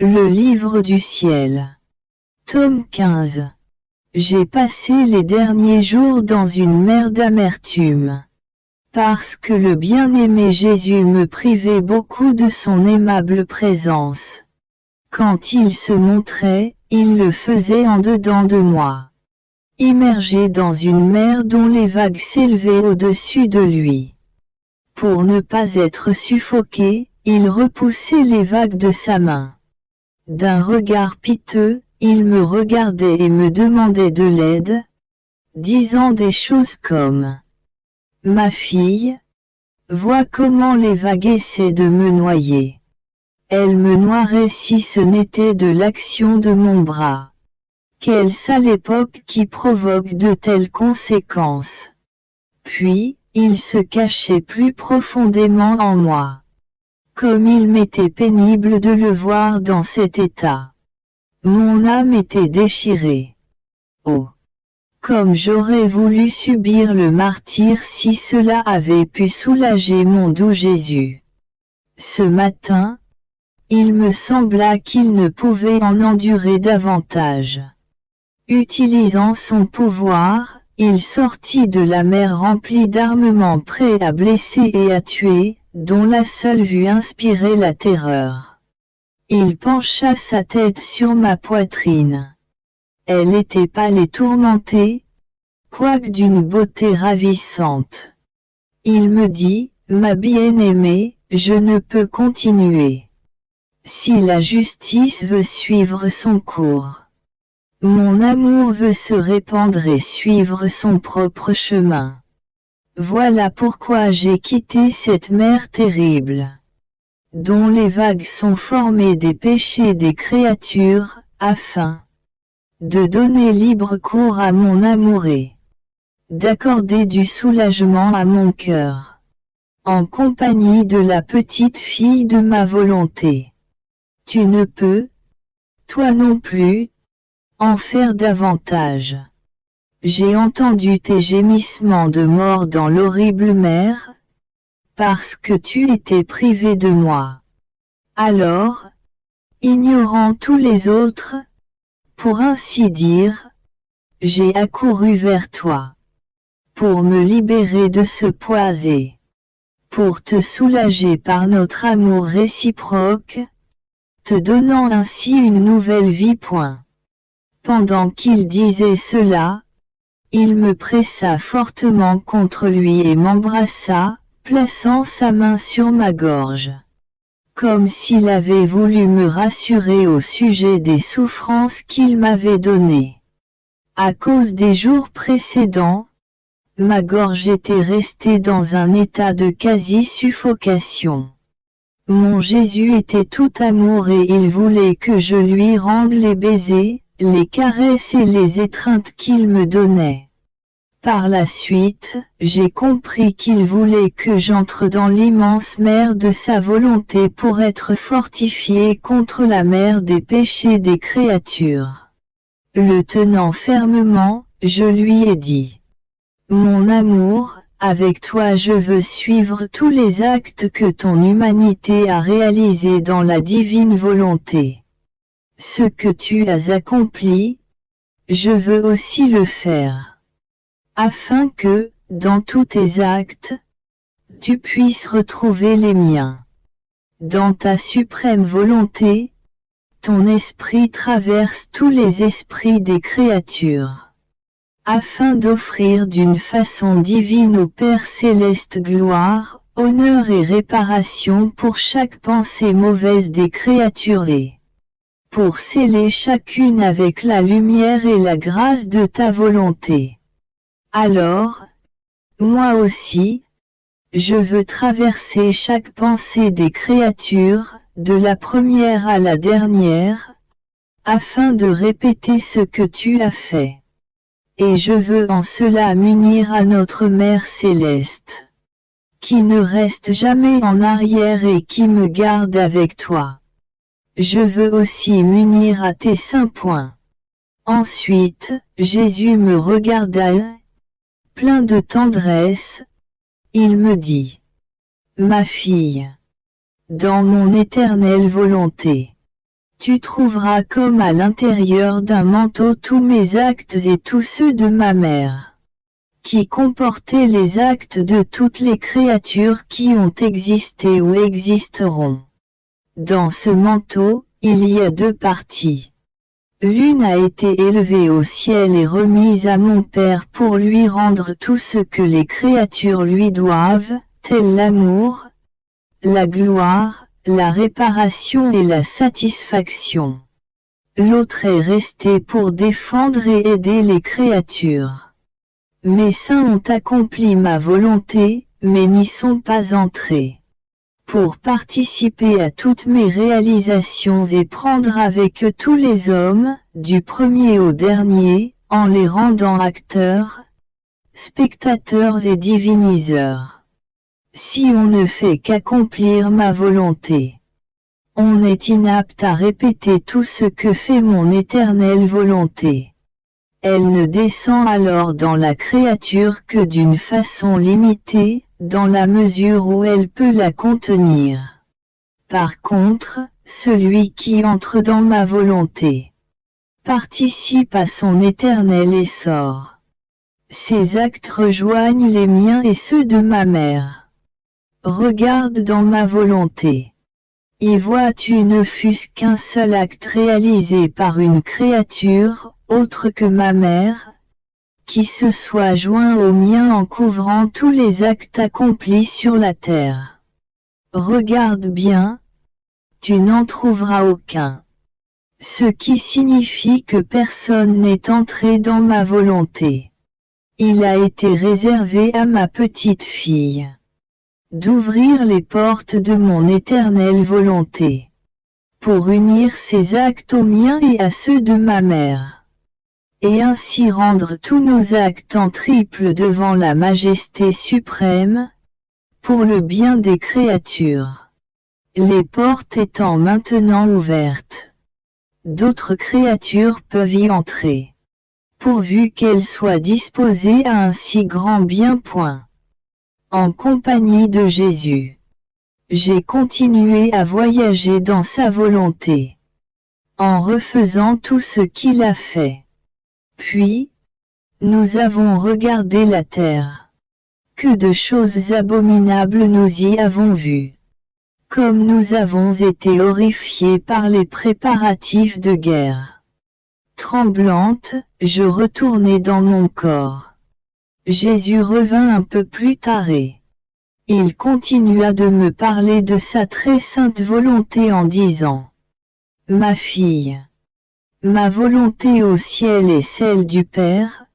Le livre du ciel. Tome 15. J'ai passé les derniers jours dans une mer d'amertume. Parce que le bien-aimé Jésus me privait beaucoup de son aimable présence. Quand il se montrait, il le faisait en dedans de moi. Immergé dans une mer dont les vagues s'élevaient au-dessus de lui. Pour ne pas être suffoqué, il repoussait les vagues de sa main. D'un regard piteux, il me regardait et me demandait de l'aide, disant des choses comme « Ma fille, vois comment les vagues essaient de me noyer. Elles me noieraient si ce n'était de l'action de mon bras. Quelle sale époque qui provoque de telles conséquences. » Puis, il se cachait plus profondément en moi. Comme il m'était pénible de le voir dans cet état. Mon âme était déchirée. Oh! Comme j'aurais voulu subir le martyre si cela avait pu soulager mon doux Jésus. Ce matin, il me sembla qu'il ne pouvait en endurer davantage. Utilisant son pouvoir, il sortit de la mer remplie d'armements prêts à blesser et à tuer, dont la seule vue inspirait la terreur. Il pencha sa tête sur ma poitrine. Elle était pâle et tourmentée, quoique d'une beauté ravissante. Il me dit, ma bien-aimée, je ne peux continuer. Si la justice veut suivre son cours. Mon amour veut se répandre et suivre son propre chemin. Voilà pourquoi j'ai quitté cette mer terrible, dont les vagues sont formées des péchés des créatures, afin de donner libre cours à mon amour et d'accorder du soulagement à mon cœur, en compagnie de la petite fille de ma volonté. Tu ne peux, toi non plus, en faire davantage. J'ai entendu tes gémissements de mort dans l'horrible mer, parce que tu étais privé de moi. Alors, ignorant tous les autres, pour ainsi dire, j'ai accouru vers toi, pour me libérer de ce poids et pour te soulager par notre amour réciproque, te donnant ainsi une nouvelle vie. Pendant qu'il disait cela, il me pressa fortement contre lui et m'embrassa, plaçant sa main sur ma gorge. Comme s'il avait voulu me rassurer au sujet des souffrances qu'il m'avait données. À cause des jours précédents, ma gorge était restée dans un état de quasi-suffocation. Mon Jésus était tout amour et il voulait que je lui rende les baisers, les caresses et les étreintes qu'il me donnait. Par la suite, j'ai compris qu'il voulait que j'entre dans l'immense mer de sa volonté pour être fortifié contre la mer des péchés des créatures. Le tenant fermement, je lui ai dit : Mon amour, avec toi je veux suivre tous les actes que ton humanité a réalisés dans la divine volonté. Ce que tu as accompli, je veux aussi le faire. Afin que, dans tous tes actes, tu puisses retrouver les miens. Dans ta suprême volonté, ton esprit traverse tous les esprits des créatures. Afin d'offrir d'une façon divine au Père céleste gloire, honneur et réparation pour chaque pensée mauvaise des créatures et pour sceller chacune avec la lumière et la grâce de ta volonté. Alors, moi aussi, je veux traverser chaque pensée des créatures, de la première à la dernière, afin de répéter ce que tu as fait. Et je veux en cela m'unir à notre Mère céleste, qui ne reste jamais en arrière et qui me garde avec toi. Je veux aussi m'unir à tes saints poings. Ensuite, Jésus me regarda, plein de tendresse, il me dit : Ma fille, dans mon éternelle volonté, Tu trouveras comme à l'intérieur d'un manteau tous mes actes et tous ceux de ma mère, qui comportaient les actes de toutes les créatures qui ont existé ou existeront. Dans ce manteau, il y a deux parties. L'une a été élevée au ciel et remise à mon Père pour lui rendre tout ce que les créatures lui doivent, tel l'amour, la gloire, la réparation et la satisfaction. L'autre est restée pour défendre et aider les créatures. Mes saints ont accompli ma volonté, mais n'y sont pas entrés. Pour participer à toutes mes réalisations et prendre avec eux tous les hommes, du premier au dernier, en les rendant acteurs, spectateurs et diviniseurs. Si on ne fait qu'accomplir ma volonté, on est inapte à répéter tout ce que fait mon éternelle volonté. Elle ne descend alors dans la créature que d'une façon limitée, dans la mesure où elle peut la contenir. Par contre, celui qui entre dans ma volonté participe à son éternel essor. Ses actes rejoignent les miens et ceux de ma mère. Regarde dans ma volonté. Y vois-tu ne fût-ce qu'un seul acte réalisé par une créature, autre que ma mère, qui se soit joint au mien en couvrant tous les actes accomplis sur la terre. Regarde bien, tu n'en trouveras aucun. Ce qui signifie que personne n'est entré dans ma volonté. Il a été réservé à ma petite fille d'ouvrir les portes de mon éternelle volonté, pour unir ses actes aux miens et à ceux de ma mère, et ainsi rendre tous nos actes en triple devant la majesté suprême, pour le bien des créatures. Les portes étant maintenant ouvertes, d'autres créatures peuvent y entrer, pourvu qu'elles soient disposées à un si grand bien point. En compagnie de Jésus, j'ai continué à voyager dans sa volonté, en refaisant tout ce qu'il a fait. Puis, nous avons regardé la terre. Que de choses abominables nous y avons vues. Comme nous avons été horrifiés par les préparatifs de guerre. Tremblante, je retournai dans mon corps. Jésus revint un peu plus tard et il continua de me parler de sa très sainte volonté en disant: Ma fille, ma volonté au ciel est celle du Père,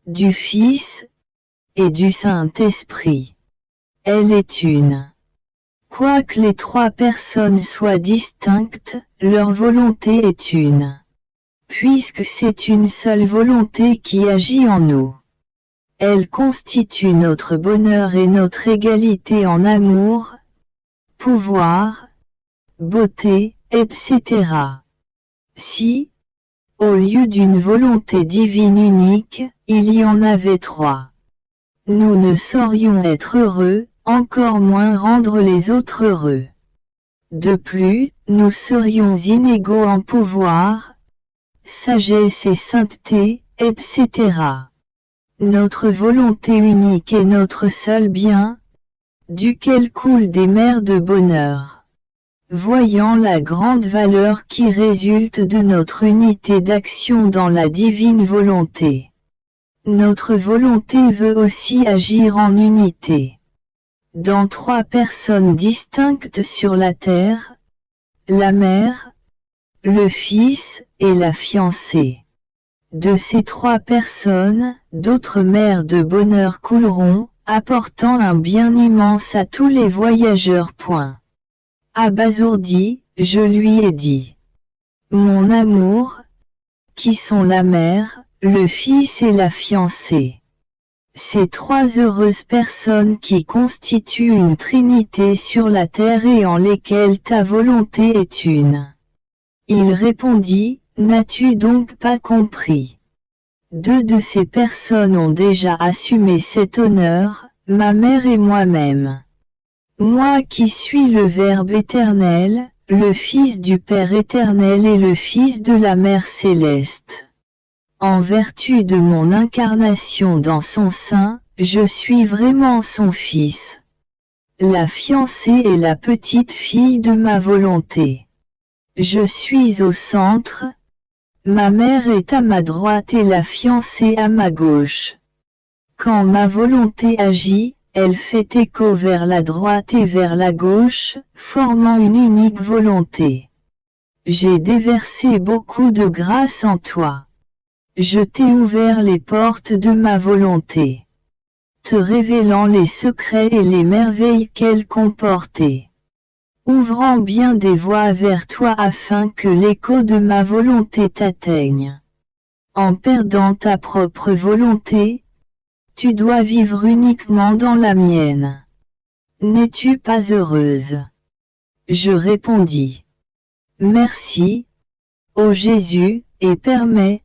du Fils et du Saint-Esprit. Elle est une. Quoique les trois personnes soient distinctes, leur volonté est une. Puisque c'est une seule volonté qui agit en nous. Elle constitue notre bonheur et notre égalité en amour, pouvoir, beauté, etc. Si, au lieu d'une volonté divine unique, il y en avait trois, nous ne saurions être heureux, encore moins rendre les autres heureux. De plus, nous serions inégaux en pouvoir, sagesse et sainteté, etc. Notre volonté unique est notre seul bien, duquel coulent des mers de bonheur. Voyant la grande valeur qui résulte de notre unité d'action dans la divine volonté. Notre volonté veut aussi agir en unité. Dans trois personnes distinctes sur la terre, la mère, le Fils et la fiancée. De ces trois personnes, d'autres mers de bonheur couleront, apportant un bien immense à tous les voyageurs. Abasourdi, je lui ai dit: Mon amour, qui sont la mère, le Fils et la fiancée. Ces trois heureuses personnes qui constituent une trinité sur la terre et en lesquelles ta volonté est une. Il répondit: N'as-tu donc pas compris? Deux de ces personnes ont déjà assumé cet honneur, ma mère et moi-même. Moi qui suis le Verbe éternel, le Fils du Père éternel et le Fils de la Mère céleste. En vertu de mon incarnation dans son sein, je suis vraiment son Fils. La fiancée est la petite fille de ma volonté. Je suis au centre, ma mère est à ma droite et la fiancée à ma gauche. Quand ma volonté agit, elle fait écho vers la droite et vers la gauche, formant une unique volonté. J'ai déversé beaucoup de grâce en toi. Je t'ai ouvert les portes de ma volonté, te révélant les secrets et les merveilles qu'elle comportait, ouvrant bien des voies vers toi afin que l'écho de ma volonté t'atteigne. En perdant ta propre volonté, tu dois vivre uniquement dans la mienne. N'es-tu pas heureuse? Je répondis. Merci, ô Jésus, et permets,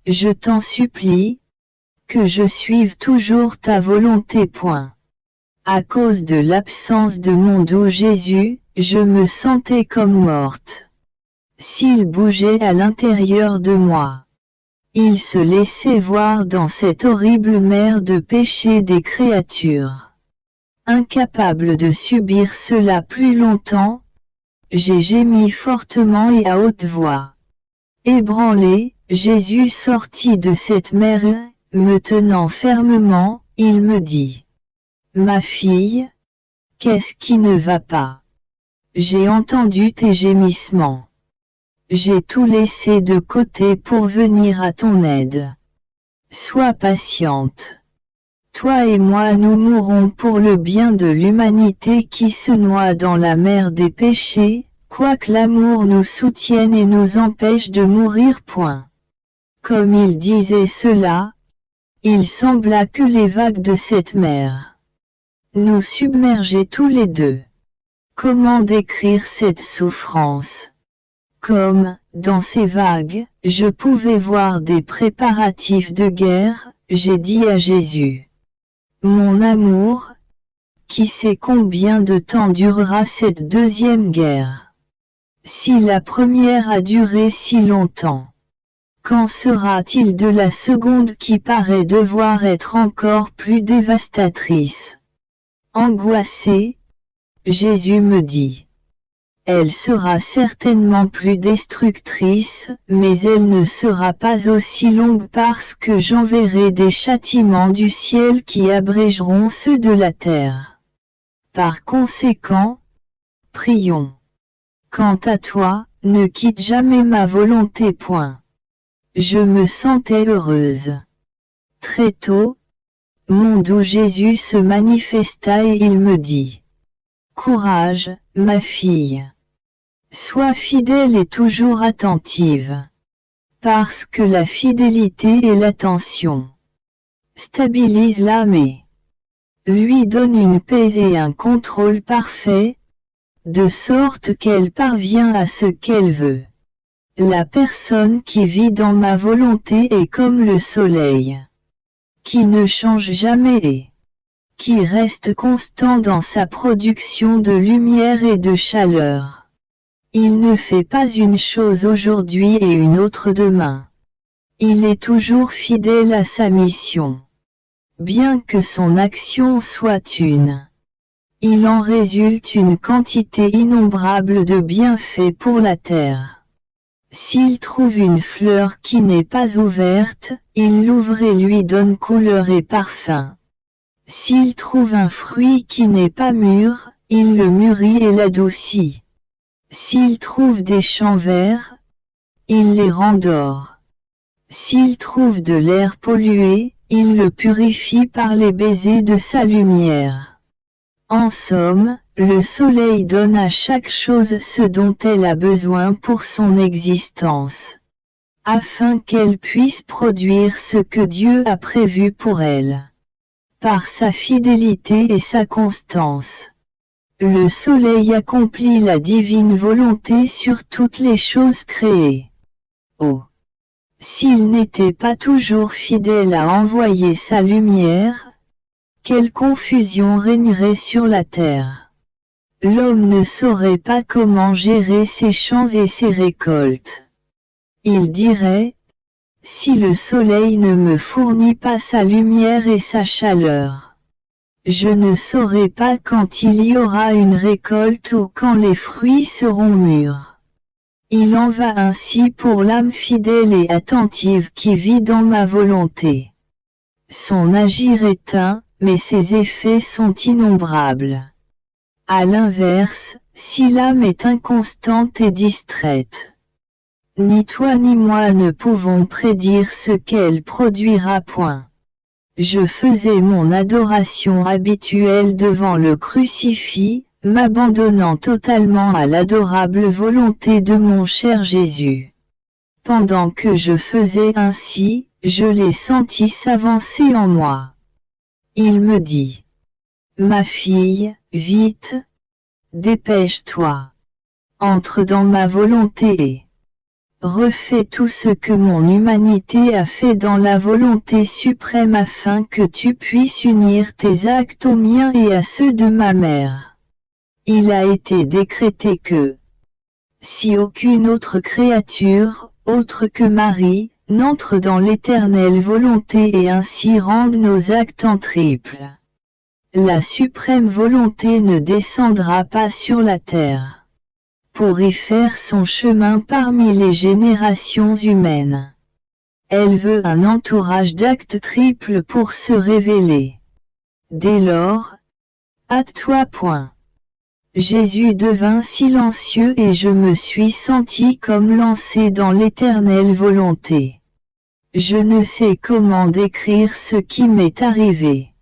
je t'en supplie, que je suive toujours ta volonté. À cause de l'absence de mon doux Jésus, je me sentais comme morte. S'il bougeait à l'intérieur de moi, il se laissait voir dans cette horrible mer de péché des créatures. Incapable de subir cela plus longtemps, j'ai gémi fortement et à haute voix. Ébranlé, Jésus sortit de cette mer, me tenant fermement, il me dit: Ma fille, qu'est-ce qui ne va pas? J'ai entendu tes gémissements. J'ai tout laissé de côté pour venir à ton aide. Sois patiente. Toi et moi nous mourrons pour le bien de l'humanité qui se noie dans la mer des péchés, quoique l'amour nous soutienne et nous empêche de mourir. Comme il disait cela, il sembla que les vagues de cette mer nous submergeaient tous les deux. Comment décrire cette souffrance? Comme, dans ces vagues, je pouvais voir des préparatifs de guerre, j'ai dit à Jésus: Mon amour, qui sait combien de temps durera cette deuxième guerre? Si la première a duré si longtemps, qu'en sera-t-il de la seconde qui paraît devoir être encore plus dévastatrice? Angoissé, Jésus me dit: Elle sera certainement plus destructrice, mais elle ne sera pas aussi longue parce que j'enverrai des châtiments du ciel qui abrégeront ceux de la terre. Par conséquent, prions. Quant à toi, ne quitte jamais ma volonté. Je me sentais heureuse. Très tôt, mon doux Jésus se manifesta et il me dit: Courage, ma fille. Sois fidèle et toujours attentive. Parce que la fidélité et l'attention stabilisent l'âme et lui donnent une paix et un contrôle parfait, de sorte qu'elle parvient à ce qu'elle veut. La personne qui vit dans ma volonté est comme le soleil, qui ne change jamais et qui reste constant dans sa production de lumière et de chaleur. Il ne fait pas une chose aujourd'hui et une autre demain. Il est toujours fidèle à sa mission. Bien que son action soit une, il en résulte une quantité innombrable de bienfaits pour la terre. S'il trouve une fleur qui n'est pas ouverte, il l'ouvre et lui donne couleur et parfum. S'il trouve un fruit qui n'est pas mûr, il le mûrit et l'adoucit. S'il trouve des champs verts, il les rend d'or. S'il trouve de l'air pollué, il le purifie par les baisers de sa lumière. En somme, le soleil donne à chaque chose ce dont elle a besoin pour son existence, afin qu'elle puisse produire ce que Dieu a prévu pour elle. Par sa fidélité et sa constance, le soleil accomplit la divine volonté sur toutes les choses créées. Oh! S'il n'était pas toujours fidèle à envoyer sa lumière, quelle confusion régnerait sur la terre! l'homme ne saurait pas comment gérer ses champs et ses récoltes. Il dirait, si le soleil ne me fournit pas sa lumière et sa chaleur, je ne saurai pas quand il y aura une récolte ou quand les fruits seront mûrs. Il en va ainsi pour l'âme fidèle et attentive qui vit dans ma volonté. Son agir est un, mais ses effets sont innombrables. À l'inverse, si l'âme est inconstante et distraite, ni toi ni moi ne pouvons prédire ce qu'elle produira. Point. Je faisais mon adoration habituelle devant le crucifix, m'abandonnant totalement à l'adorable volonté de mon cher Jésus. Pendant que je faisais ainsi, je l'ai senti s'avancer en moi. Il me dit, « Ma fille, vite, dépêche-toi, entre dans ma volonté et refais tout ce que mon humanité a fait dans la volonté suprême afin que tu puisses unir tes actes aux miens et à ceux de ma mère. » Il a été décrété que, si aucune autre créature, autre que Marie, n'entre dans l'éternelle volonté et ainsi rende nos actes en triple, la suprême volonté ne descendra pas sur la terre, pour y faire son chemin parmi les générations humaines. Elle veut un entourage d'actes triples pour se révéler. Dès lors, hâte-toi. Point. Jésus devint silencieux et je me suis senti comme lancé dans l'éternelle volonté. Je ne sais comment décrire ce qui m'est arrivé.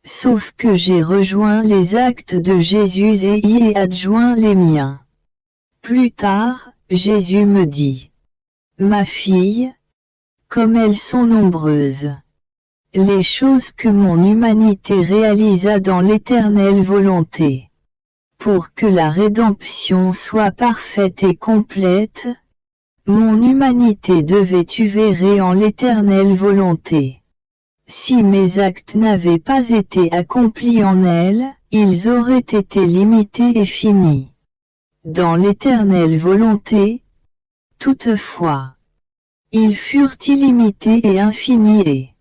Sauf que j'ai rejoint les actes de Jésus et y ai adjoint les miens. Plus tard, Jésus me dit, « Ma fille, comme elles sont nombreuses, les choses que mon humanité réalisa dans l'éternelle volonté. Pour que la rédemption soit parfaite et complète, mon humanité devait tuer en l'éternelle volonté. Si mes actes n'avaient pas été accomplis en elle, ils auraient été limités et finis. Dans l'éternelle volonté, toutefois, ils furent illimités et infinis et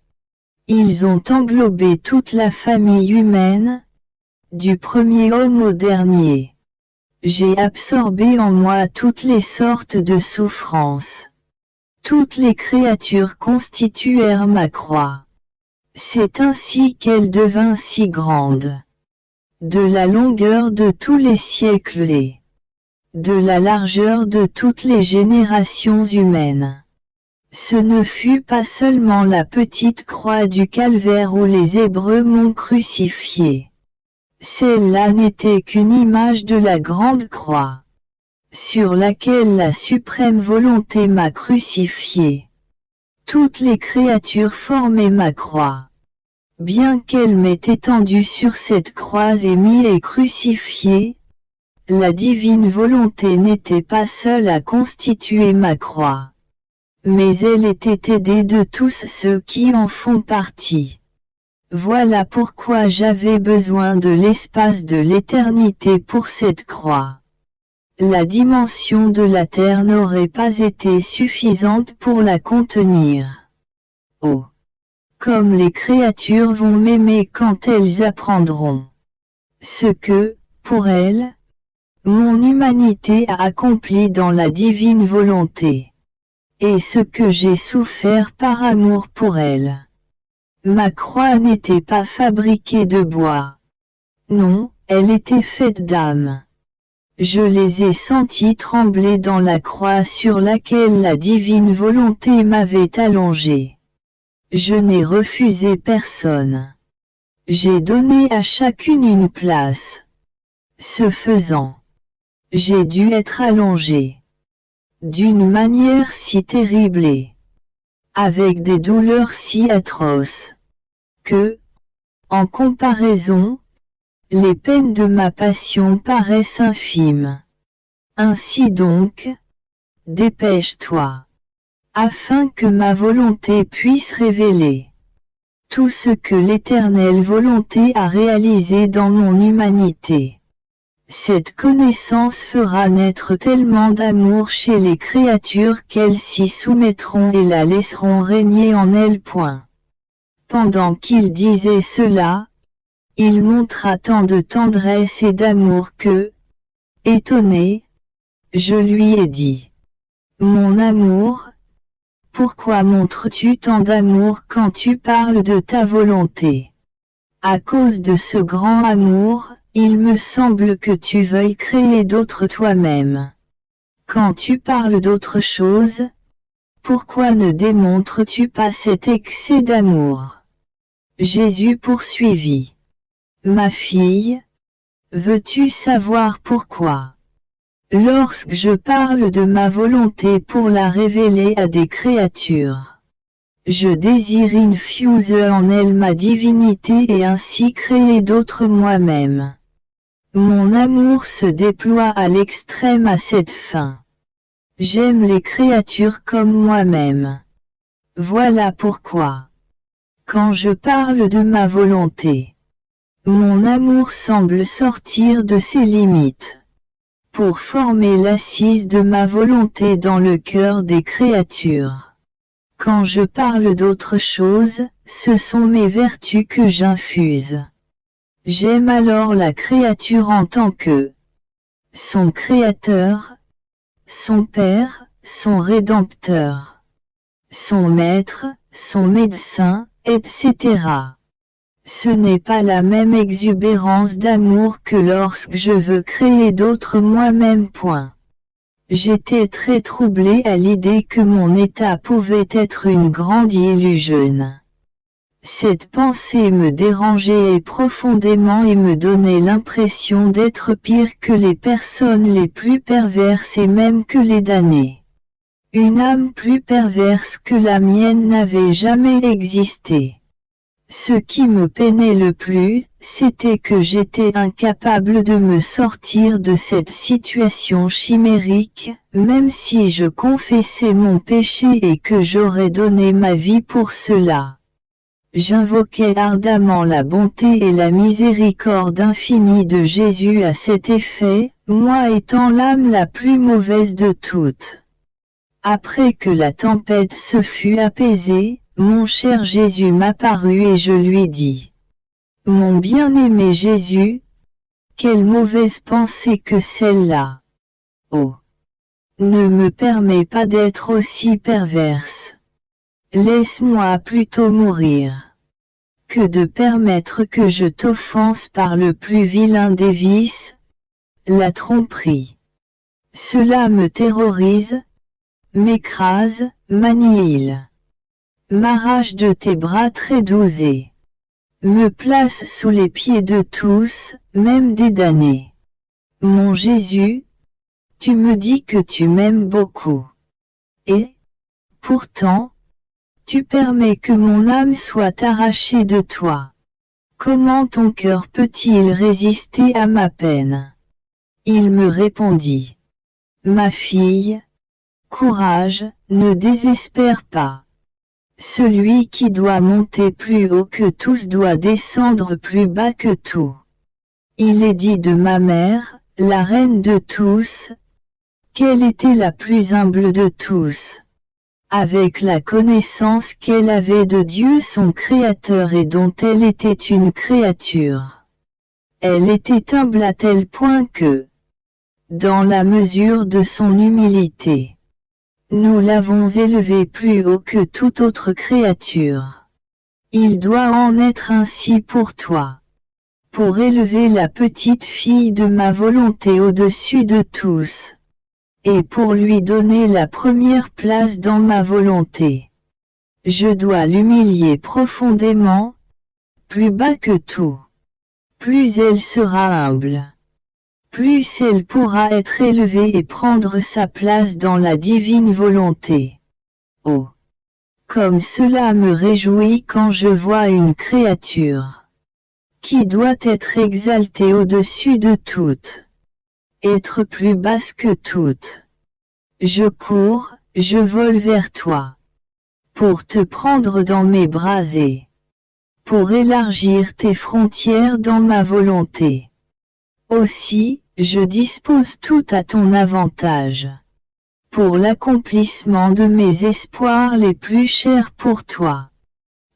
ils ont englobé toute la famille humaine, du premier homme au dernier. J'ai absorbé en moi toutes les sortes de souffrances. Toutes les créatures constituèrent ma croix. C'est ainsi qu'elle devint si grande. De la longueur de tous les siècles et de la largeur de toutes les générations humaines. Ce ne fut pas seulement la petite croix du calvaire où les Hébreux m'ont crucifié. Celle-là n'était qu'une image de la grande croix, sur laquelle la suprême volonté m'a crucifié. Toutes les créatures formaient ma croix. Bien qu'elle m'ait étendu sur cette croix et m'y ait crucifié, la divine volonté n'était pas seule à constituer ma croix, mais elle était aidée de tous ceux qui en font partie. Voilà pourquoi j'avais besoin de l'espace de l'éternité pour cette croix. La dimension de la terre n'aurait pas été suffisante pour la contenir. Oh! Comme les créatures vont m'aimer quand elles apprendront ce que, pour elles, mon humanité a accompli dans la divine volonté, et ce que j'ai souffert par amour pour elles. Ma croix n'était pas fabriquée de bois. Non, elle était faite d'âme. Je les ai sentis trembler dans la croix sur laquelle la divine volonté m'avait allongé. Je n'ai refusé personne. J'ai donné à chacune une place. Ce faisant, j'ai dû être allongé d'une manière si terrible et avec des douleurs si atroces, que, en comparaison, les peines de ma passion paraissent infimes. Ainsi donc, dépêche-toi, afin que ma volonté puisse révéler tout ce que l'éternelle volonté a réalisé dans mon humanité. Cette connaissance fera naître tellement d'amour chez les créatures qu'elles s'y soumettront et la laisseront régner en elles. Pendant qu'il disait cela, il montra tant de tendresse et d'amour que, étonné, je lui ai dit: Mon amour, pourquoi montres-tu tant d'amour quand tu parles de ta volonté? À cause de ce grand amour, il me semble que tu veuilles créer d'autres toi-même. Quand tu parles d'autre chose, pourquoi ne démontres-tu pas cet excès d'amour? Jésus poursuivit: Ma fille, veux-tu savoir pourquoi? Lorsque je parle de ma volonté pour la révéler à des créatures, je désire infuser en elles ma divinité et ainsi créer d'autres moi-même. Mon amour se déploie à l'extrême à cette fin. J'aime les créatures comme moi-même. Voilà pourquoi, quand je parle de ma volonté, mon amour semble sortir de ses limites, pour former l'assise de ma volonté dans le cœur des créatures. Quand je parle d'autre chose, ce sont mes vertus que j'infuse. J'aime alors la créature en tant que son créateur, son père, son rédempteur, son maître, son médecin, etc. Ce n'est pas la même exubérance d'amour que lorsque je veux créer d'autres moi-même. J'étais très troublé à l'idée que mon état pouvait être une grande illusion. Cette pensée me dérangeait profondément et me donnait l'impression d'être pire que les personnes les plus perverses et même que les damnés. Une âme plus perverse que la mienne n'avait jamais existé. Ce qui me peinait le plus, c'était que j'étais incapable de me sortir de cette situation chimérique, même si je confessais mon péché et que j'aurais donné ma vie pour cela. J'invoquais ardemment la bonté et la miséricorde infinie de Jésus à cet effet, moi étant l'âme la plus mauvaise de toutes. Après que la tempête se fut apaisée, mon cher Jésus m'apparut et je lui dis: Mon bien-aimé Jésus, quelle mauvaise pensée que celle-là! Oh! Ne me permets pas d'être aussi perverse. Laisse-moi plutôt mourir, que de permettre que je t'offense par le plus vilain des vices, la tromperie. Cela me terrorise, m'écrase, m'annihile. M'arrache de tes bras très doux et me place sous les pieds de tous, même des damnés. Mon Jésus, tu me dis que tu m'aimes beaucoup. Et, pourtant, tu permets que mon âme soit arrachée de toi. Comment ton cœur peut-il résister à ma peine? Il me répondit: Ma fille, courage, ne désespère pas. Celui qui doit monter plus haut que tous doit descendre plus bas que tout. Il est dit de ma mère, la reine de tous, qu'elle était la plus humble de tous. Avec la connaissance qu'elle avait de Dieu son Créateur et dont elle était une créature, elle était humble à tel point que, dans la mesure de son humilité, nous l'avons élevée plus haut que toute autre créature. Il doit en être ainsi pour toi. Pour élever la petite fille de ma volonté au-dessus de tous, et pour lui donner la première place dans ma volonté, je dois l'humilier profondément, plus bas que tout. Plus elle sera humble, plus elle pourra être élevée et prendre sa place dans la divine volonté. Oh! Comme cela me réjouit quand je vois une créature qui doit être exaltée au-dessus de toutes, être plus basse que toutes. Je cours, je vole vers toi, pour te prendre dans mes bras et pour élargir tes frontières dans ma volonté. Aussi, je dispose tout à ton avantage. Pour l'accomplissement de mes espoirs les plus chers pour toi.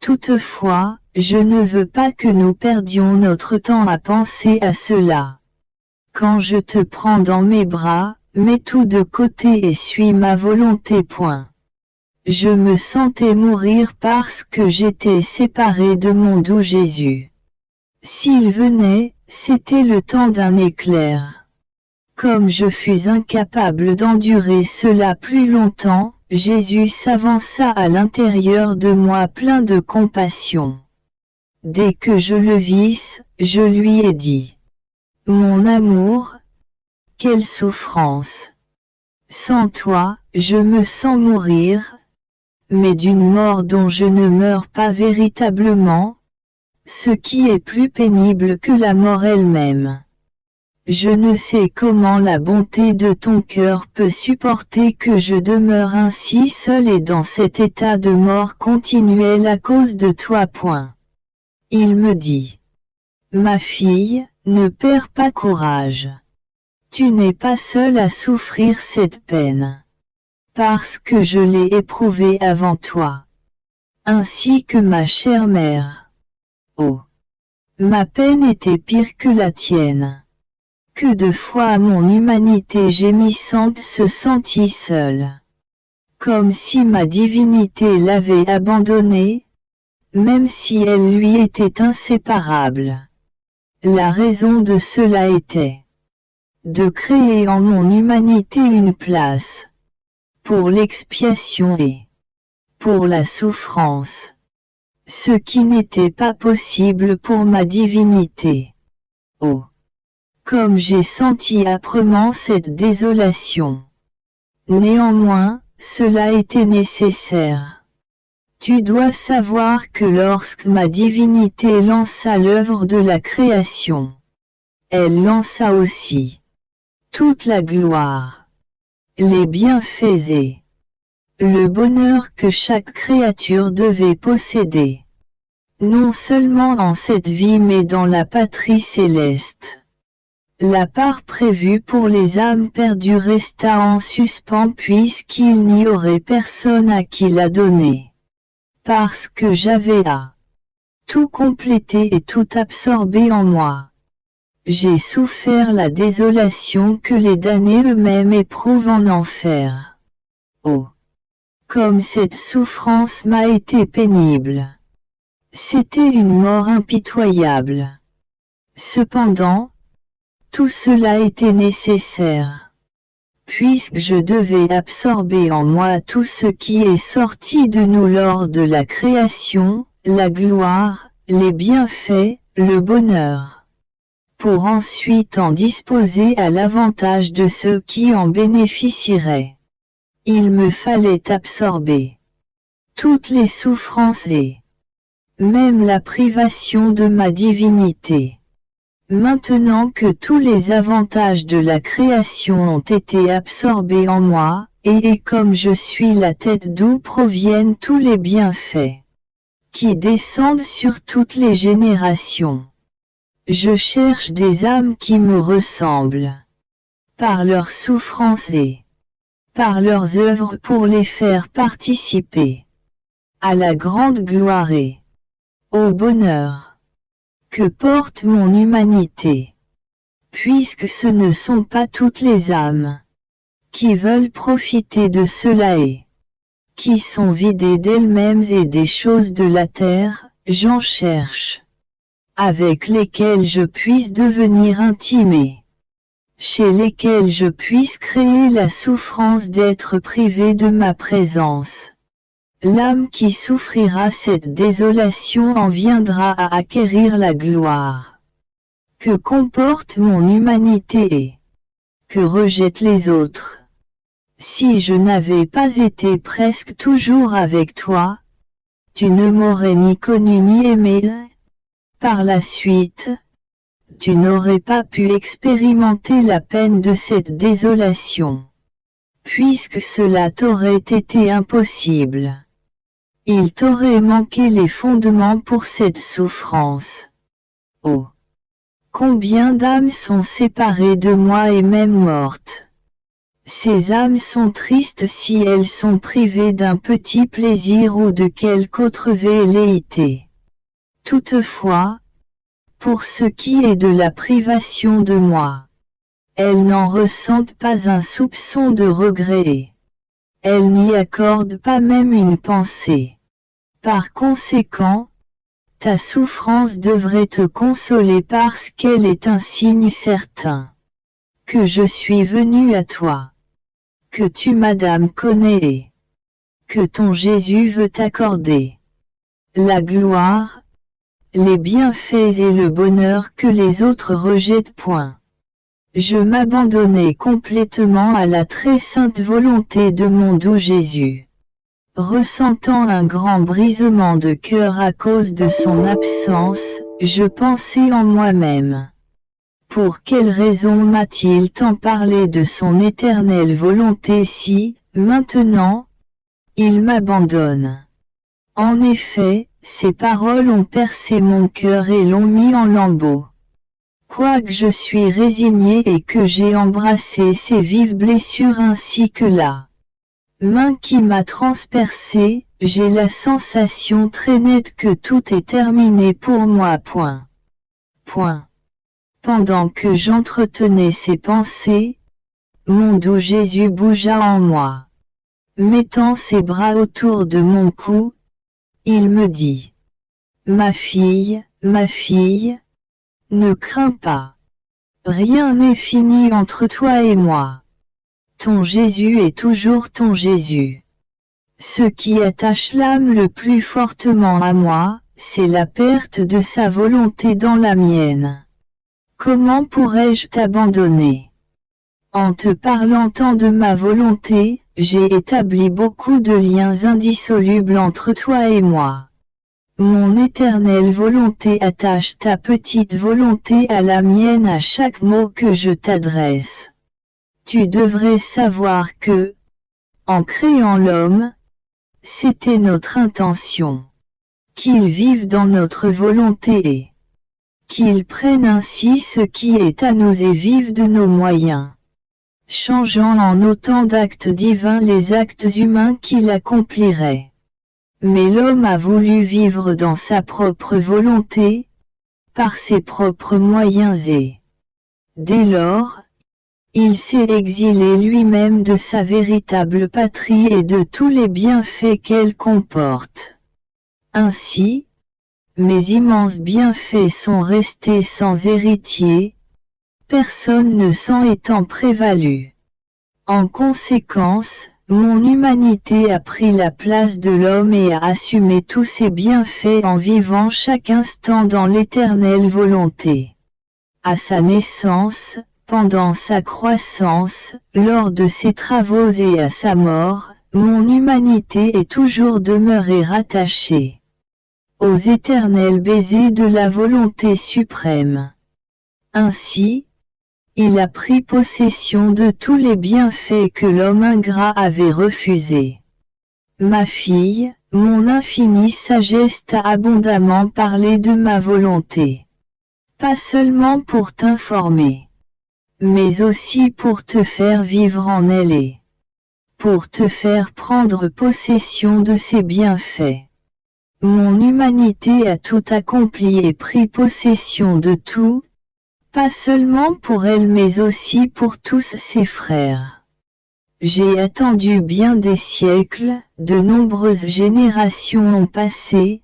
Toutefois, je ne veux pas que nous perdions notre temps à penser à cela. Quand je te prends dans mes bras, mets tout de côté et suis ma volonté. Je me sentais mourir parce que j'étais séparé de mon doux Jésus. S'il venait, c'était le temps d'un éclair. Comme je fus incapable d'endurer cela plus longtemps, Jésus s'avança à l'intérieur de moi plein de compassion. Dès que je le vis, je lui ai dit: Mon amour, quelle souffrance! Sans toi, je me sens mourir, mais d'une mort dont je ne meurs pas véritablement, ce qui est plus pénible que la mort elle-même. Je ne sais comment la bonté de ton cœur peut supporter que je demeure ainsi seul et dans cet état de mort continuelle à cause de toi. Il me dit: Ma fille, ne perds pas courage. Tu n'es pas seule à souffrir cette peine. Parce que je l'ai éprouvée avant toi. Ainsi que ma chère mère. Oh! Ma peine était pire que la tienne. Que de fois mon humanité gémissante se sentit seule. Comme si ma divinité l'avait abandonnée, même si elle lui était inséparable. La raison de cela était de créer en mon humanité une place pour l'expiation et pour la souffrance, ce qui n'était pas possible pour ma divinité. Oh! Comme j'ai senti âprement cette désolation. Néanmoins, cela était nécessaire. Tu dois savoir que lorsque ma divinité lança l'œuvre de la création, elle lança aussi toute la gloire, les bienfaits et le bonheur que chaque créature devait posséder, non seulement en cette vie mais dans la patrie céleste. La part prévue pour les âmes perdues resta en suspens puisqu'il n'y aurait personne à qui la donner. Parce que j'avais à tout compléter et tout absorber en moi. J'ai souffert la désolation que les damnés eux-mêmes éprouvent en enfer. Oh! Comme cette souffrance m'a été pénible. C'était une mort impitoyable. Cependant, tout cela était nécessaire. Puisque je devais absorber en moi tout ce qui est sorti de nous lors de la création, la gloire, les bienfaits, le bonheur. Pour ensuite en disposer à l'avantage de ceux qui en bénéficieraient. Il me fallait absorber toutes les souffrances et même la privation de ma divinité. Maintenant que tous les avantages de la création ont été absorbés en moi, et comme je suis la tête d'où proviennent tous les bienfaits, qui descendent sur toutes les générations, je cherche des âmes qui me ressemblent, par leurs souffrances et par leurs œuvres pour les faire participer à la grande gloire et au bonheur que porte mon humanité, puisque ce ne sont pas toutes les âmes qui veulent profiter de cela et qui sont vidées d'elles-mêmes et des choses de la terre, j'en cherche, avec lesquelles je puisse devenir intime et chez lesquelles je puisse créer la souffrance d'être privé de ma présence. L'âme qui souffrira cette désolation en viendra à acquérir la gloire que comporte mon humanité et que rejettent les autres. Si je n'avais pas été presque toujours avec toi, tu ne m'aurais ni connu ni aimé. Par la suite, tu n'aurais pas pu expérimenter la peine de cette désolation, puisque cela t'aurait été impossible. Il t'aurait manqué les fondements pour cette souffrance. Oh! Combien d'âmes sont séparées de moi et même mortes. Ces âmes sont tristes si elles sont privées d'un petit plaisir ou de quelque autre velléité. Toutefois, pour ce qui est de la privation de moi, elles n'en ressentent pas un soupçon de regret. Elles n'y accordent pas même une pensée. Par conséquent, ta souffrance devrait te consoler parce qu'elle est un signe certain que je suis venu à toi, que tu Madame connais, que ton Jésus veut t'accorder la gloire, les bienfaits et le bonheur que les autres rejettent point. Je m'abandonnai complètement à la très sainte volonté de mon doux Jésus. Ressentant un grand brisement de cœur à cause de son absence, je pensai en moi-même. Pour quelle raison m'a-t-il tant parlé de son éternelle volonté si, maintenant, il m'abandonne? En effet, ces paroles ont percé mon cœur et l'ont mis en lambeaux. Quoique je suis résigné et que j'ai embrassé ces vives blessures ainsi que la main qui m'a transpercé, j'ai la sensation très nette que tout est terminé pour moi. Pendant que j'entretenais ces pensées, mon doux Jésus bougea en moi. Mettant ses bras autour de mon cou, il me dit: ma fille, ne crains pas. Rien n'est fini entre toi et moi. Ton Jésus est toujours ton Jésus. Ce qui attache l'âme le plus fortement à moi, c'est la perte de sa volonté dans la mienne. Comment pourrais-je t'abandonner? En te parlant tant de ma volonté, j'ai établi beaucoup de liens indissolubles entre toi et moi. Mon éternelle volonté attache ta petite volonté à la mienne à chaque mot que je t'adresse. Tu devrais savoir que, en créant l'homme, c'était notre intention qu'il vive dans notre volonté et qu'il prenne ainsi ce qui est à nous et vive de nos moyens, changeant en autant d'actes divins les actes humains qu'il accomplirait. Mais l'homme a voulu vivre dans sa propre volonté, par ses propres moyens et, dès lors, il s'est exilé lui-même de sa véritable patrie et de tous les bienfaits qu'elle comporte. Ainsi, mes immenses bienfaits sont restés sans héritier, personne ne s'en étant prévalu. En conséquence, mon humanité a pris la place de l'homme et a assumé tous ses bienfaits en vivant chaque instant dans l'éternelle volonté. À sa naissance, pendant sa croissance, lors de ses travaux et à sa mort, mon humanité est toujours demeurée rattachée aux éternels baisers de la volonté suprême. Ainsi, il a pris possession de tous les bienfaits que l'homme ingrat avait refusés. Ma fille, mon infinie sagesse t'a abondamment parlé de ma volonté. Pas seulement pour t'informer, mais aussi pour te faire vivre en elle et pour te faire prendre possession de ses bienfaits. Mon humanité a tout accompli et pris possession de tout, pas seulement pour elle mais aussi pour tous ses frères. J'ai attendu bien des siècles, de nombreuses générations ont passé,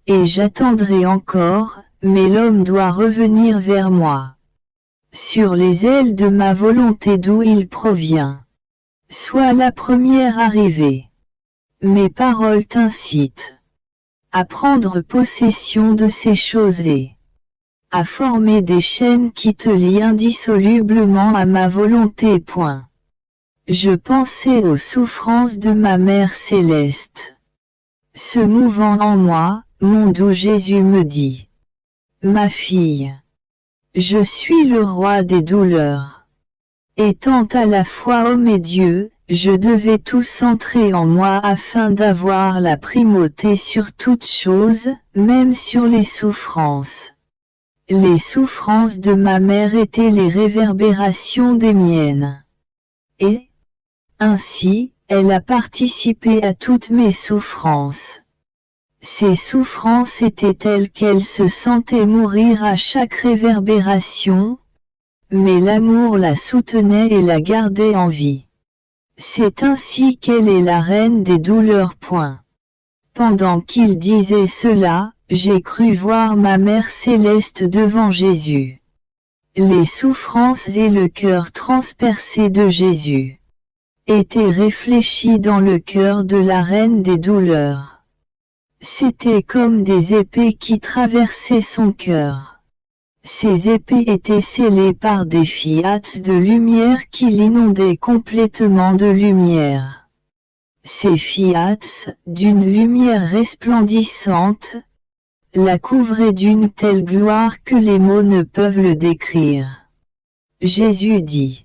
et j'attendrai encore, mais l'homme doit revenir vers moi. Sur les ailes de ma volonté d'où il provient. Sois la première arrivée. Mes paroles t'incitent à prendre possession de ces choses et à former des chaînes qui te lient indissolublement à ma volonté. Je pensais aux souffrances de ma Mère céleste. Se mouvant en moi, mon doux Jésus me dit: ma fille, je suis le roi des douleurs. Étant à la fois homme et Dieu, je devais tout centrer en moi afin d'avoir la primauté sur toute chose, même sur les souffrances. Les souffrances de ma mère étaient les réverbérations des miennes. Et, ainsi, elle a participé à toutes mes souffrances. Ces souffrances étaient telles qu'elle se sentait mourir à chaque réverbération, mais l'amour la soutenait et la gardait en vie. C'est ainsi qu'elle est la reine des douleurs. Pendant qu'il disait cela, j'ai cru voir ma Mère céleste devant Jésus. Les souffrances et le cœur transpercé de Jésus étaient réfléchis dans le cœur de la reine des douleurs. C'étaient comme des épées qui traversaient son cœur. Ces épées étaient scellées par des fiats de lumière qui l'inondaient complètement de lumière. Ces fiats, d'une lumière resplendissante, la couvraient d'une telle gloire que les mots ne peuvent le décrire. Jésus dit: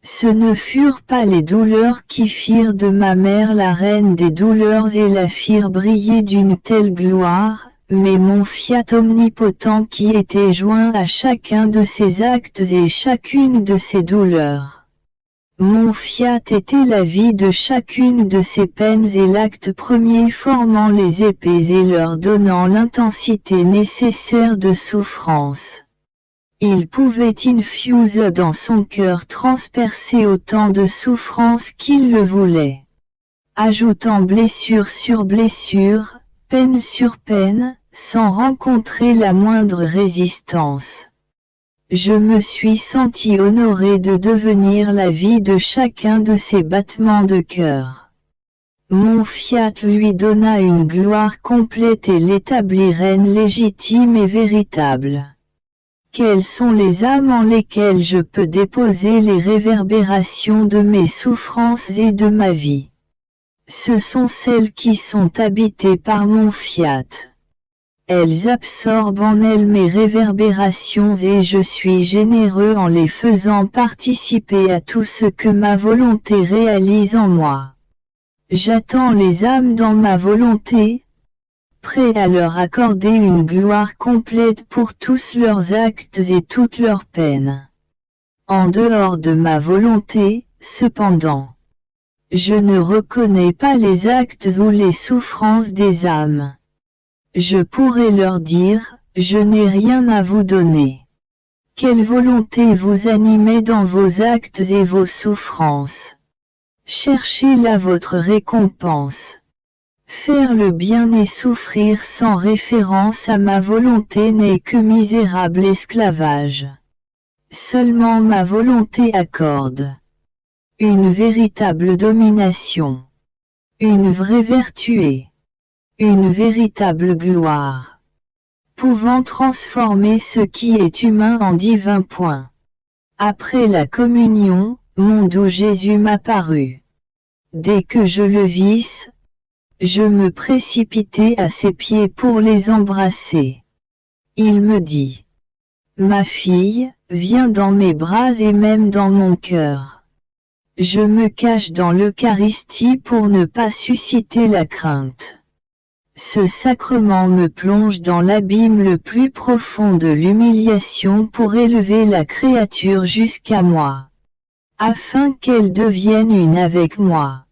Ce ne furent pas les douleurs qui firent de ma mère la reine des douleurs et la firent briller d'une telle gloire, mais mon fiat omnipotent qui était joint à chacun de ses actes et chacune de ses douleurs. Mon fiat était la vie de chacune de ses peines et l'acte premier formant les épées et leur donnant l'intensité nécessaire de souffrance. Il pouvait infuser dans son cœur transpercer autant de souffrance qu'il le voulait, ajoutant blessure sur blessure, peine sur peine, sans rencontrer la moindre résistance. Je me suis senti honoré de devenir la vie de chacun de ses battements de cœur. Mon fiat lui donna une gloire complète et l'établit reine légitime et véritable. Quelles sont les âmes en lesquelles je peux déposer les réverbérations de mes souffrances et de ma vie? Ce sont celles qui sont habitées par mon fiat. Elles absorbent en elles mes réverbérations et je suis généreux en les faisant participer à tout ce que ma volonté réalise en moi. J'attends les âmes dans ma volonté, prêt à leur accorder une gloire complète pour tous leurs actes et toutes leurs peines. En dehors de ma volonté, cependant, je ne reconnais pas les actes ou les souffrances des âmes. Je pourrais leur dire, je n'ai rien à vous donner. Quelle volonté vous animait dans vos actes et vos souffrances? Cherchez là votre récompense. Faire le bien et souffrir sans référence à ma volonté n'est que misérable esclavage. Seulement ma volonté accorde une véritable domination, une vraie vertu, une véritable gloire, pouvant transformer ce qui est humain en divin. Après la communion, mon doux Jésus m'apparut. Dès que je le vis, je me précipitai à ses pieds pour les embrasser. Il me dit: Ma fille, viens dans mes bras et même dans mon cœur. Je me cache dans l'Eucharistie pour ne pas susciter la crainte. Ce sacrement me plonge dans l'abîme le plus profond de l'humiliation pour élever la créature jusqu'à moi, afin qu'elle devienne une avec moi.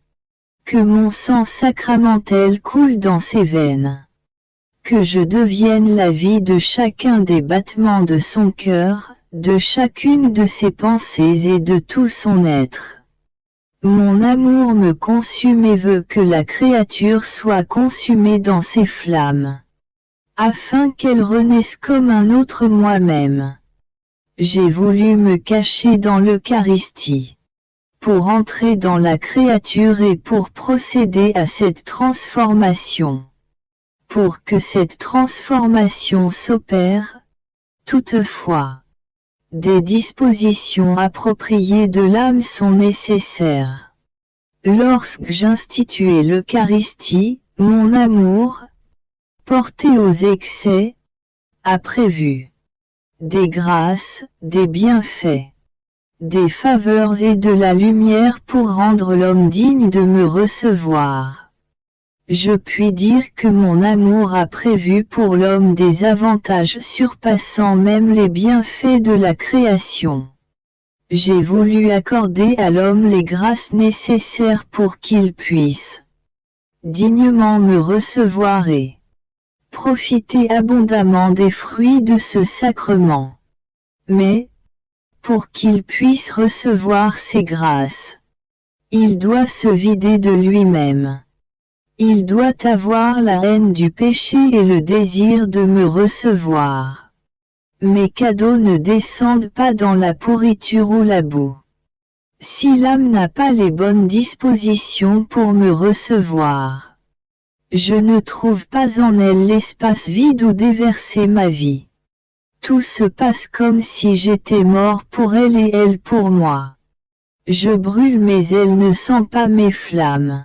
Que mon sang sacramentel coule dans ses veines. Que je devienne la vie de chacun des battements de son cœur, de chacune de ses pensées et de tout son être. Mon amour me consume et veut que la créature soit consumée dans ses flammes, afin qu'elle renaisse comme un autre moi-même. J'ai voulu me cacher dans l'Eucharistie, pour entrer dans la créature et pour procéder à cette transformation. Pour que cette transformation s'opère, toutefois, des dispositions appropriées de l'âme sont nécessaires. Lorsque j'instituai l'Eucharistie, mon amour, porté aux excès, a prévu des grâces, des bienfaits, des faveurs et de la lumière pour rendre l'homme digne de me recevoir. je puis dire que mon amour a prévu pour l'homme des avantages surpassant même les bienfaits de la création. J'ai voulu accorder à l'homme les grâces nécessaires pour qu'il puisse dignement me recevoir et profiter abondamment des fruits de ce sacrement. Mais, pour qu'il puisse recevoir ces grâces, il doit se vider de lui-même. Il doit avoir la haine du péché et le désir de me recevoir. Mes cadeaux ne descendent pas dans la pourriture ou la boue. Si l'âme n'a pas les bonnes dispositions pour me recevoir, je ne trouve pas en elle l'espace vide où déverser ma vie. Tout se passe comme si j'étais mort pour elle et elle pour moi. Je brûle mais elle ne sent pas mes flammes.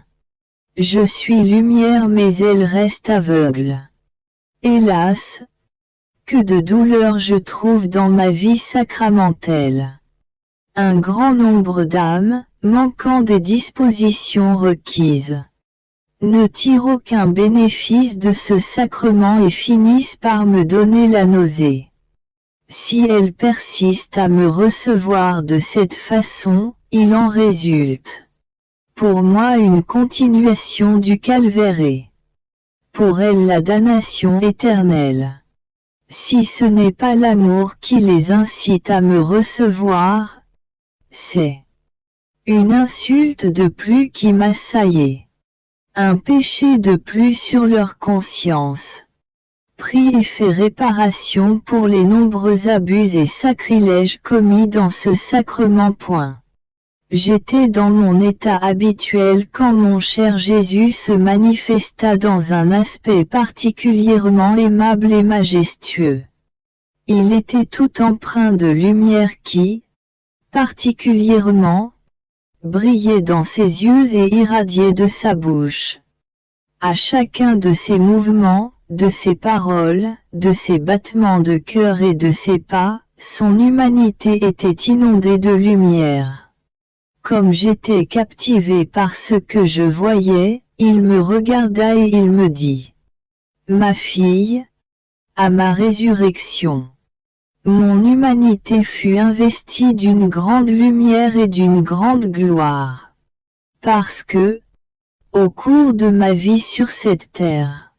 Je suis lumière mais elle reste aveugle. Hélas, que de douleurs je trouve dans ma vie sacramentelle. Un grand nombre d'âmes, manquant des dispositions requises, ne tirent aucun bénéfice de ce sacrement et finissent par me donner la nausée. Si elles persistent à me recevoir de cette façon, il en résulte pour moi une continuation du calvaire et pour elles la damnation éternelle. Si ce n'est pas l'amour qui les incite à me recevoir, c'est une insulte de plus qui m'assaillait, un péché de plus sur leur conscience. Prie et fais réparation pour les nombreux abus et sacrilèges commis dans ce sacrement. J'étais dans mon état habituel quand mon cher Jésus se manifesta dans un aspect particulièrement aimable et majestueux. Il était tout empreint de lumière qui, particulièrement, brillait dans ses yeux et irradiait de sa bouche. À chacun de ses mouvements, de ses paroles, de ses battements de cœur et de ses pas, son humanité était inondée de lumière. Comme j'étais captivé par ce que je voyais, il me regarda et il me dit: Ma fille, à ma résurrection, mon humanité fut investie d'une grande lumière et d'une grande gloire. Parce que, au cours de ma vie sur cette terre,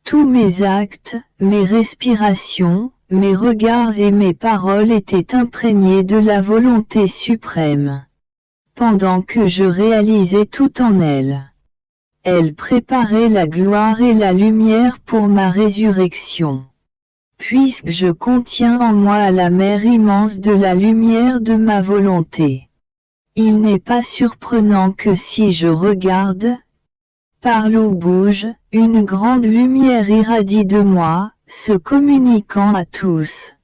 tous mes actes, mes respirations, mes regards et mes paroles étaient imprégnés de la volonté suprême. Pendant que je réalisais tout en elle, elle préparait la gloire et la lumière pour ma résurrection. Puisque je contiens en moi la mer immense de la lumière de ma volonté, il n'est pas surprenant que si je regarde, parle ou bouge, une grande lumière irradie de moi, se communiquant à tous.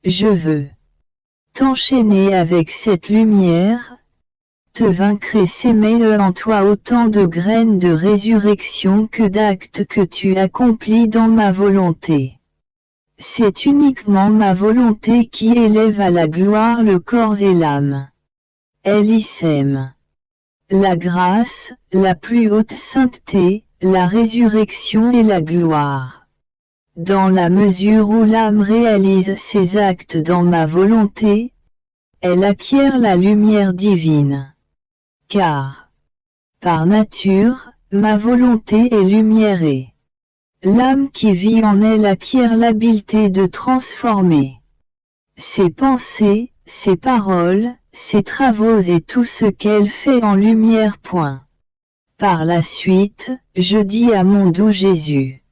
Je veux t'enchaîner avec cette lumière, te vaincre et s'émer en toi autant de graines de résurrection que d'actes que tu accomplis dans ma volonté. C'est uniquement ma volonté qui élève à la gloire le corps et l'âme. Elle y sème la grâce, la plus haute sainteté, la résurrection et la gloire. Dans la mesure où l'âme réalise ses actes dans ma volonté, elle acquiert la lumière divine. Car, par nature, ma volonté est lumière et l'âme qui vit en elle acquiert l'habileté de transformer ses pensées, ses paroles, ses travaux et tout ce qu'elle fait en lumière. Par la suite, je dis à mon doux Jésus: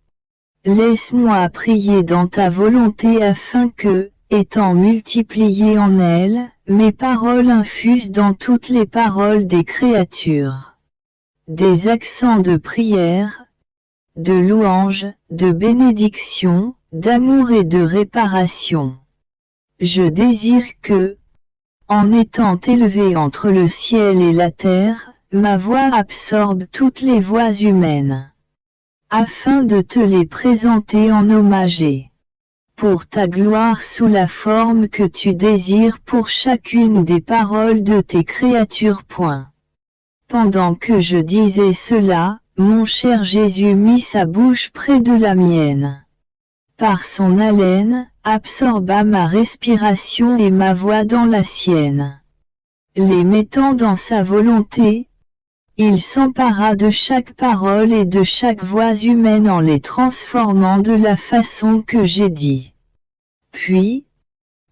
Laisse-moi prier dans ta volonté afin que, étant multipliées en elle, mes paroles infusent dans toutes les paroles des créatures des accents de prière, de louange, de bénédiction, d'amour et de réparation. Je désire que, en étant élevé entre le ciel et la terre, ma voix absorbe toutes les voix humaines, afin de te les présenter en hommage et pour ta gloire sous la forme que tu désires pour chacune des paroles de tes créatures. Pendant que je disais cela, Mon cher Jésus mit sa bouche près de la mienne. Par son haleine, absorba ma respiration et ma voix dans la sienne. Les mettant dans sa volonté, il s'empara de chaque parole et de chaque voix humaine en les transformant de la façon que j'ai dit. Puis,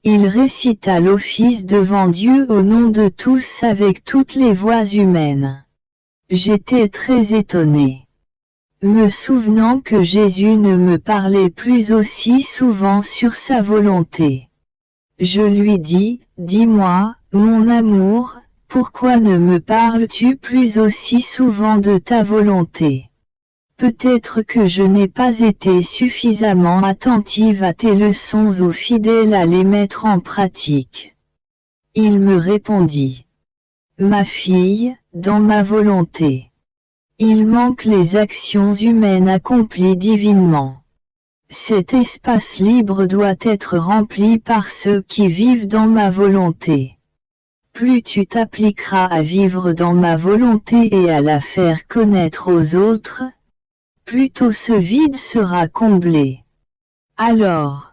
il récita l'office devant Dieu au nom de tous avec toutes les voix humaines. J'étais très étonné, me souvenant que Jésus ne me parlait plus aussi souvent sur sa volonté. Je lui dis, dis-moi, mon amour, pourquoi ne me parles-tu plus aussi souvent de ta volonté? Peut-être que je n'ai pas été suffisamment attentive à tes leçons ou fidèle à les mettre en pratique. Il me répondit. Ma fille, dans ma volonté, il manque les actions humaines accomplies divinement. Cet espace libre doit être rempli par ceux qui vivent dans ma volonté. Plus tu t'appliqueras à vivre dans ma volonté et à la faire connaître aux autres, plus tôt ce vide sera comblé. Alors,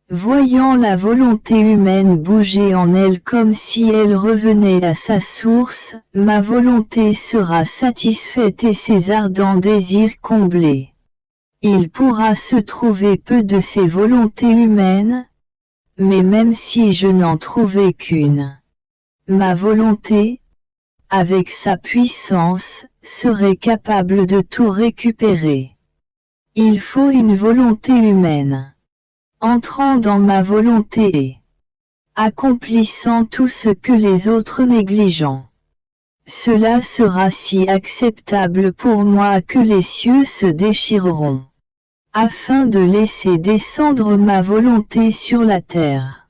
voyant la volonté humaine bouger en elle comme si elle revenait à sa source, ma volonté sera satisfaite et ses ardents désirs comblés. Il pourra se trouver peu de ces volontés humaines, mais même si je n'en trouvais qu'une, ma volonté, avec sa puissance, serait capable de tout récupérer. Il faut une volonté humaine, entrant dans ma volonté et accomplissant tout ce que les autres négligent. Cela sera si acceptable pour moi que les cieux se déchireront, afin de laisser descendre ma volonté sur la terre,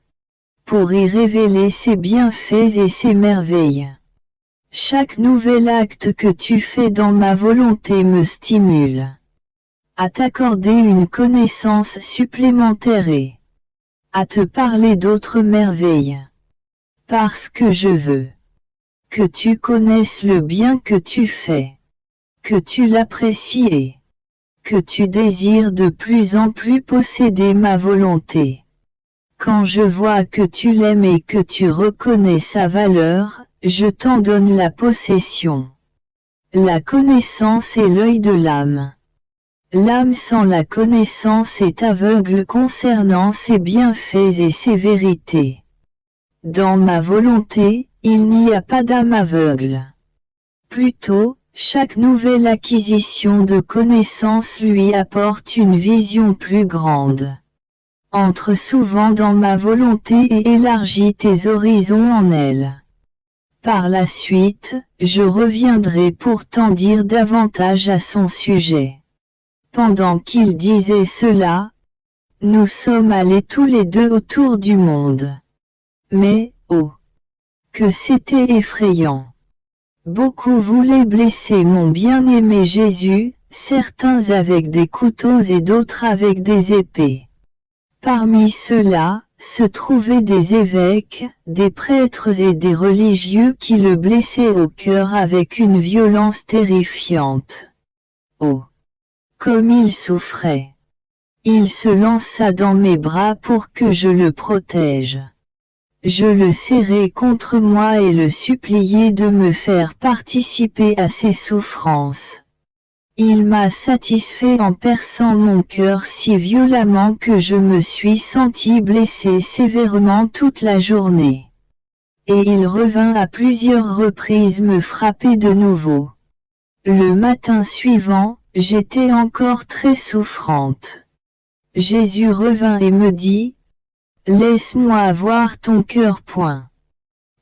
pour y révéler ses bienfaits et ses merveilles. Chaque nouvel acte que tu fais dans ma volonté me stimule à t'accorder une connaissance supplémentaire et à te parler d'autres merveilles. Parce que je veux que tu connaisses le bien que tu fais, que tu l'apprécies et que tu désires de plus en plus posséder ma volonté. Quand je vois que tu l'aimes et que tu reconnais sa valeur, je t'en donne la possession. La connaissance est l'œil de l'âme. L'âme sans la connaissance est aveugle concernant ses bienfaits et ses vérités. Dans ma volonté, il n'y a pas d'âme aveugle. Plutôt, chaque nouvelle acquisition de connaissance lui apporte une vision plus grande. Entre souvent dans ma volonté et élargis tes horizons en elle. Par la suite, je reviendrai pour t'en dire davantage à son sujet. Pendant qu'il disait cela, nous sommes allés tous les deux autour du monde. Mais, oh, que c'était effrayant! Beaucoup voulaient blesser mon bien-aimé Jésus, certains avec des couteaux et d'autres avec des épées. Parmi ceux-là, se trouvaient des évêques, des prêtres et des religieux qui le blessaient au cœur avec une violence terrifiante. Oh! Comme il souffrait! Il se lança dans mes bras pour que je le protège. Je le serrai contre moi et le suppliai de me faire participer à ses souffrances. Il m'a satisfait en perçant mon cœur si violemment que je me suis senti blessé sévèrement toute la journée. Et il revint à plusieurs reprises me frapper de nouveau. Le matin suivant, j'étais encore très souffrante. Jésus revint et me dit, « Laisse-moi voir ton cœur. »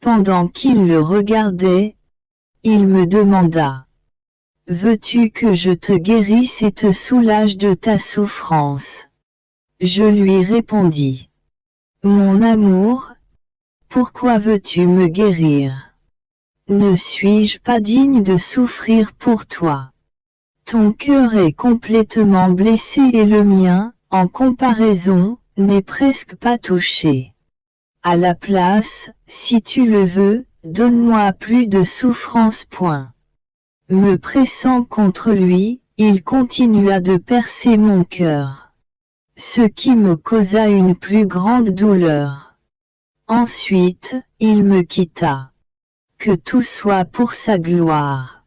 Pendant qu'il le regardait, il me demanda, « Veux-tu que je te guérisse et te soulage de ta souffrance ?» Je lui répondis, « Mon amour, pourquoi veux-tu me guérir? Ne suis-je pas digne de souffrir pour toi? Ton cœur est complètement blessé et le mien, en comparaison, n'est presque pas touché. À la place, si tu le veux, donne-moi plus de souffrance. » Me pressant contre lui, il continua de percer mon cœur, ce qui me causa une plus grande douleur. Ensuite, il me quitta. Que tout soit pour sa gloire.